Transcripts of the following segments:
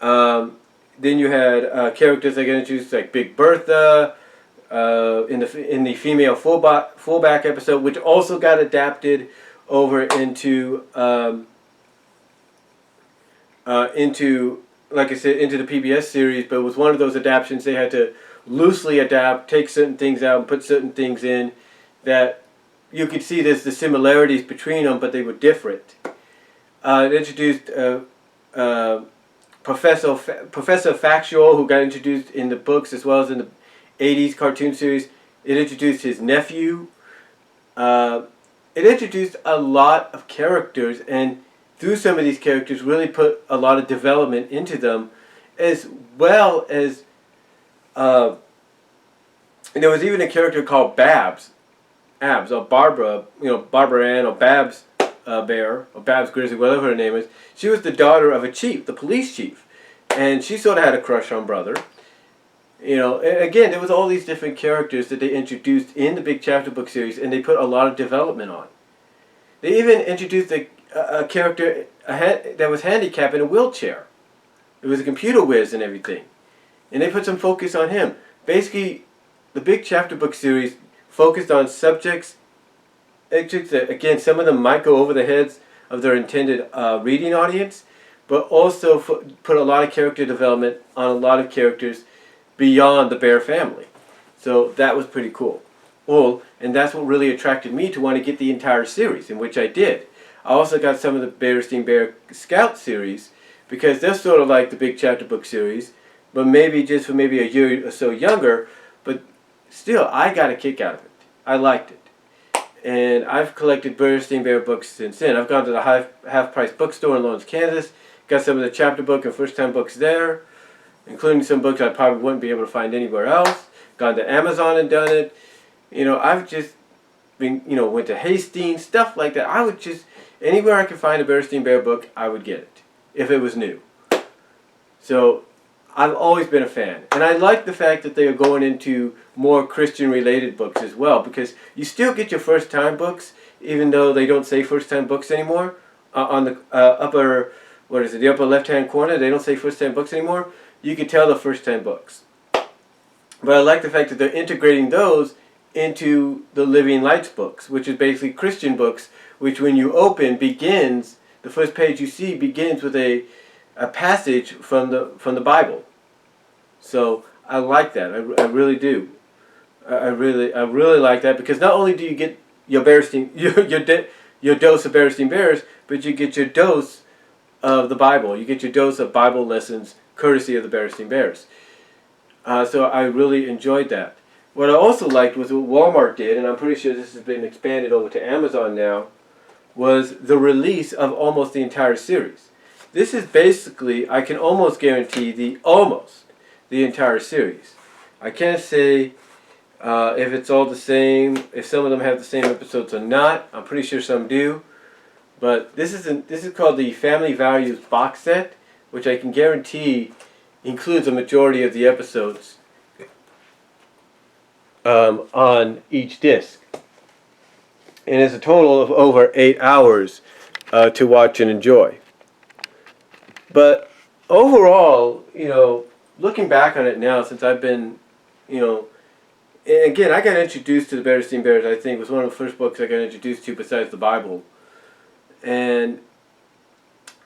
Then you had characters that got introduced like Big Bertha in the female fullback episode, which also got adapted over into like I said into the PBS series. But it was one of those adaptations they had to loosely adapt, take certain things out and put certain things in that you could see there's the similarities between them, but they were different. It introduced Professor Factual, who got introduced in the books as well as in the 80s cartoon series. It introduced his nephew. It introduced a lot of characters, and through some of these characters really put a lot of development into them, as well as and there was even a character called Abs, or Barbara, Barbara Ann, or Babs Bear, or Babs Grizzly, whatever her name is. She was the daughter of a chief, the police chief, and she sort of had a crush on Brother. And again, there was all these different characters that they introduced in the Big Chapter Book series, and they put a lot of development on. They even introduced a character that was handicapped in a wheelchair. It was a computer whiz and everything, and they put some focus on him. Basically, the Big Chapter Book series focused on subjects that, again, some of them might go over the heads of their intended reading audience, but also put a lot of character development on a lot of characters beyond the Bear family. So that was pretty cool. Well, and that's what really attracted me to want to get the entire series, in which I did. I also got some of the Berenstain Bear Scout series, because they're sort of like the Big Chapter Book series, but maybe just for maybe a year or so younger, but still, I got a kick out of it. I liked it. And I've collected Berenstain Bear books since then. I've gone to the half-price bookstore in Lawrence, Kansas, got some of the chapter book and first-time books there, including some books I probably wouldn't be able to find anywhere else. Gone to Amazon and done it. I've just been, went to Hastings, stuff like that. I would just, anywhere I could find a Berenstain Bear book, I would get it, if it was new. So, I've always been a fan. And I like the fact that they are going into more Christian-related books as well, because you still get your first-time books, even though they don't say first-time books anymore. On the upper left-hand corner, they don't say first-time books anymore. You can tell the first-time books. But I like the fact that they're integrating those into the Living Lights books, which is basically Christian books, which when you open begins, the first page you see begins with a passage from the Bible. So I like that. I really do. I really like that, because not only do you get your Berenstain, your dose of Berenstain Bears, but you get your dose of the Bible. You get your dose of Bible lessons courtesy of the Berenstain Bears. So I really enjoyed that. What I also liked was what Walmart did, and I'm pretty sure this has been expanded over to Amazon now, was the release of almost the entire series. This is basically, I can almost guarantee, the entire series. I can't say if it's all the same, if some of them have the same episodes or not. I'm pretty sure some do. But this is called the Family Values box set, which I can guarantee includes a majority of the episodes on each disc. And it's a total of over 8 hours to watch and enjoy. But overall, looking back on it now, since I've been, again, I got introduced to the Berenstain Bears, I think, was one of the first books I got introduced to besides the Bible. And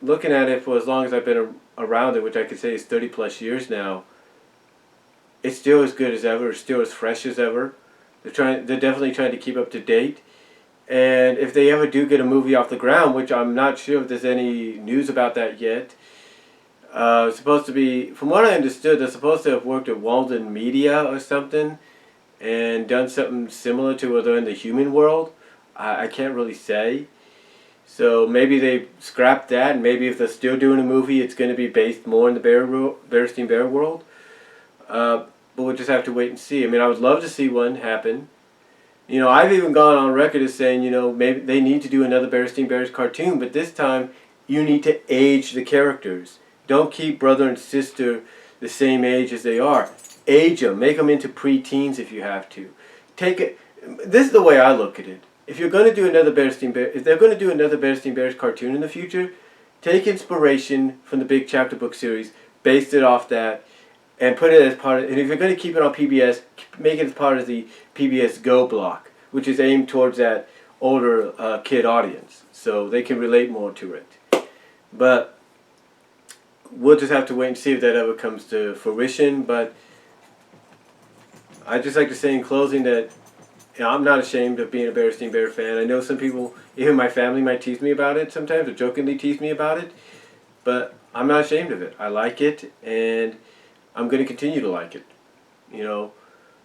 looking at it for as long as I've been around it, which I could say is 30 plus years now, it's still as good as ever, it's still as fresh as ever. They're definitely trying to keep up to date. And if they ever do get a movie off the ground, which I'm not sure if there's any news about that yet, it's supposed to be, from what I understood, they're supposed to have worked at Walden Media or something and done something similar to what they're in the human world. I can't really say. So maybe they scrapped that, and maybe if they're still doing a movie, it's going to be based more in the Berenstain Bear world. But we'll just have to wait and see. I mean, I would love to see one happen. I've even gone on record as saying, maybe they need to do another Berenstain Bears cartoon, but this time you need to age the characters. Don't keep brother and sister the same age as they are. Age them. Make them into pre-teens if you have to. This is the way I look at it. If you're going to do another if they're going to do another Berenstain Bears cartoon in the future, take inspiration from the Big Chapter Book series, based it off that, and put it as part of. And if you're going to keep it on PBS, make it as part of the PBS Go block, which is aimed towards that older kid audience, so they can relate more to it. But we'll just have to wait and see if that ever comes to fruition. But I'd just like to say in closing that, you know, I'm not ashamed of being a Berenstain Bear fan. I know some people, even my family, might tease me about it sometimes, or jokingly tease me about it. But I'm not ashamed of it. I like it, and I'm going to continue to like it. You know,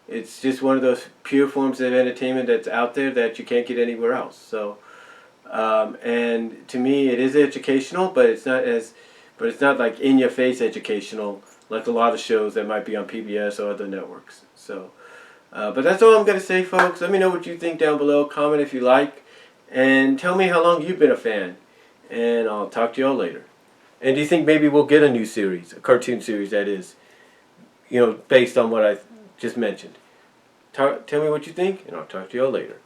it's just one of those pure forms of entertainment that's out there that you can't get anywhere else. So, and to me, it is educational, but it's not like in-your-face educational like a lot of shows that might be on PBS or other networks. So, but that's all I'm going to say, folks. Let me know what you think down below. Comment if you like, and tell me how long you've been a fan. And I'll talk to you all later. And do you think maybe we'll get a new series, a cartoon series that is, you know, based on what I just mentioned? Tell me what you think, and I'll talk to you all later.